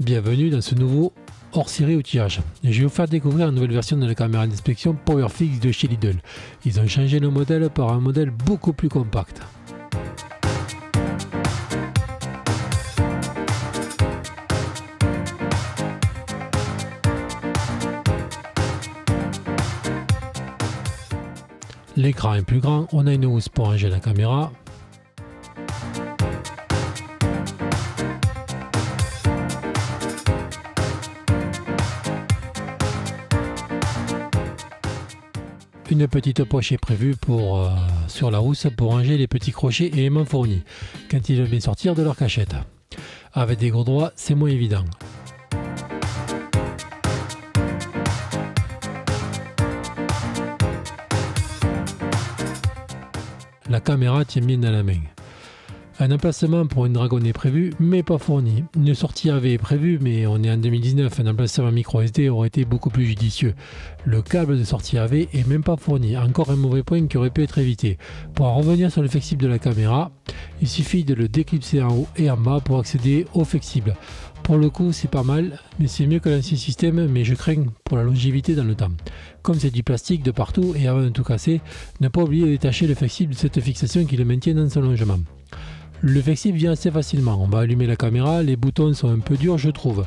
Bienvenue dans ce nouveau hors-série outillage. Je vais vous faire découvrir une nouvelle version de la caméra d'inspection PowerFix de chez Lidl. Ils ont changé le modèle par un modèle beaucoup plus compact. L'écran est plus grand, on a une housse pour ranger la caméra. Une petite poche est prévue sur la housse pour ranger les petits crochets et aimants fournis quand ils veulent sortir de leur cachette. Avec des gros doigts, c'est moins évident. La caméra tient bien dans la main. Un emplacement pour une Dragon est prévu, mais pas fourni. Une sortie AV est prévue, mais on est en 2019, un emplacement micro SD aurait été beaucoup plus judicieux. Le câble de sortie AV est même pas fourni, encore un mauvais point qui aurait pu être évité. Pour en revenir sur le flexible de la caméra, il suffit de le déclipser en haut et en bas pour accéder au flexible. Pour le coup, c'est pas mal, mais c'est mieux que l'ancien système, mais je crains pour la longévité dans le temps. Comme c'est du plastique de partout et avant de tout casser, ne pas oublier de détacher le flexible de cette fixation qui le maintient dans son longement. Le flexible vient assez facilement, on va allumer la caméra, les boutons sont un peu durs je trouve.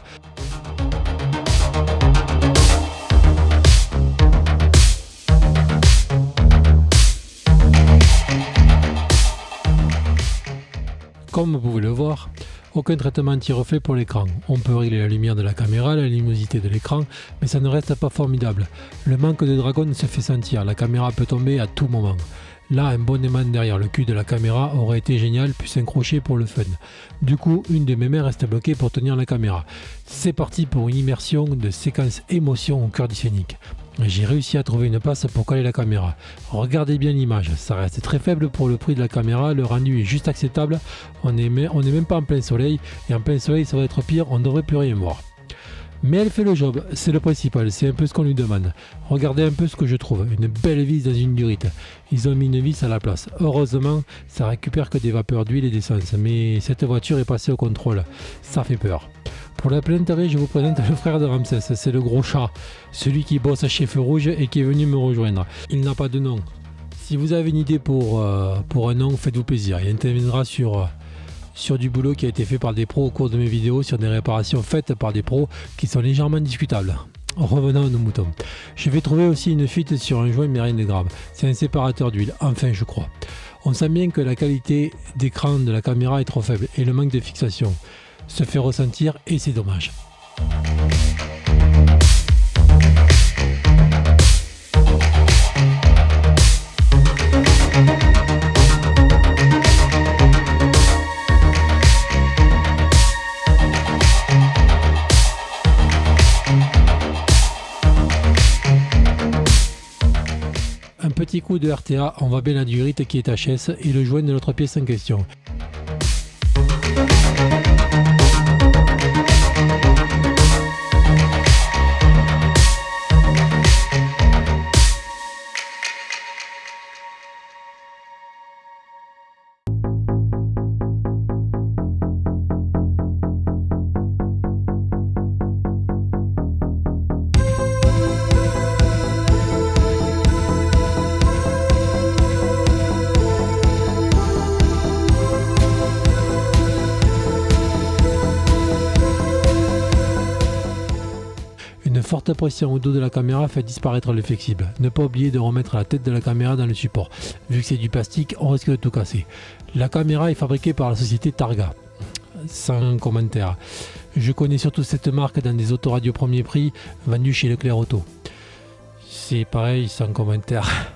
Comme vous pouvez le voir, aucun traitement anti-reflet pour l'écran. On peut régler la lumière de la caméra, la luminosité de l'écran, mais ça ne reste pas formidable. Le manque de Dragon se fait sentir, la caméra peut tomber à tout moment. Là, un bon aimant derrière le cul de la caméra aurait été génial, plus un crochet pour le fun. Du coup, une de mes mains reste bloquée pour tenir la caméra. C'est parti pour une immersion de séquence émotion au cœur du scénic. J'ai réussi à trouver une passe pour coller la caméra. Regardez bien l'image, ça reste très faible pour le prix de la caméra, le rendu est juste acceptable. On n'est même pas en plein soleil, et en plein soleil ça va être pire, on ne devrait plus rien voir. Mais elle fait le job, c'est le principal, c'est un peu ce qu'on lui demande. Regardez un peu ce que je trouve, une belle vis dans une durite. Ils ont mis une vis à la place. Heureusement, ça récupère que des vapeurs d'huile et d'essence, mais cette voiture est passée au contrôle. Ça fait peur. Pour la plaisanterie, je vous présente le frère de Ramsès, c'est le gros chat, celui qui bosse chez Feu Rouge et qui est venu me rejoindre. Il n'a pas de nom. Si vous avez une idée pour un nom, faites-vous plaisir. Il interviendra sur du boulot qui a été fait par des pros au cours de mes vidéos, sur des réparations faites par des pros qui sont légèrement discutables. Revenons à nos moutons. Je vais trouver aussi une fuite sur un joint mais rien de grave. C'est un séparateur d'huile, enfin je crois. On sent bien que la qualité d'écran de la caméra est trop faible et le manque de fixation se fait ressentir et c'est dommage. Un petit coup de RTA, on voit bien la durite qui est HS et le joint de notre pièce en question. Une forte pression au dos de la caméra fait disparaître le flexible. Ne pas oublier de remettre la tête de la caméra dans le support. Vu que c'est du plastique, on risque de tout casser. La caméra est fabriquée par la société Targa. Sans commentaire. Je connais surtout cette marque dans des autoradios premier prix vendues chez Leclerc Auto. C'est pareil, sans commentaire.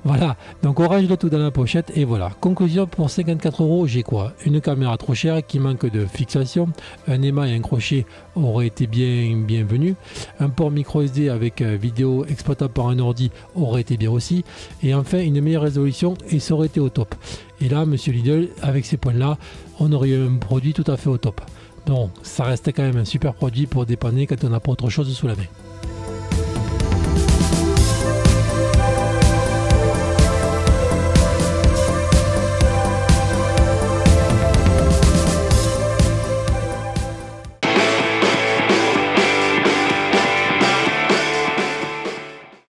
Voilà, donc on range le tout dans la pochette et voilà. Conclusion, pour 54 €, j'ai quoi? Une caméra trop chère qui manque de fixation, un émail et un crochet aurait été bienvenu, un port micro SD avec vidéo exploitable par un ordi aurait été bien aussi, et enfin une meilleure résolution et ça aurait été au top. Et là, monsieur Lidl, avec ces points-là, on aurait eu un produit tout à fait au top. Donc, ça reste quand même un super produit pour dépanner quand on n'a pas autre chose sous la main.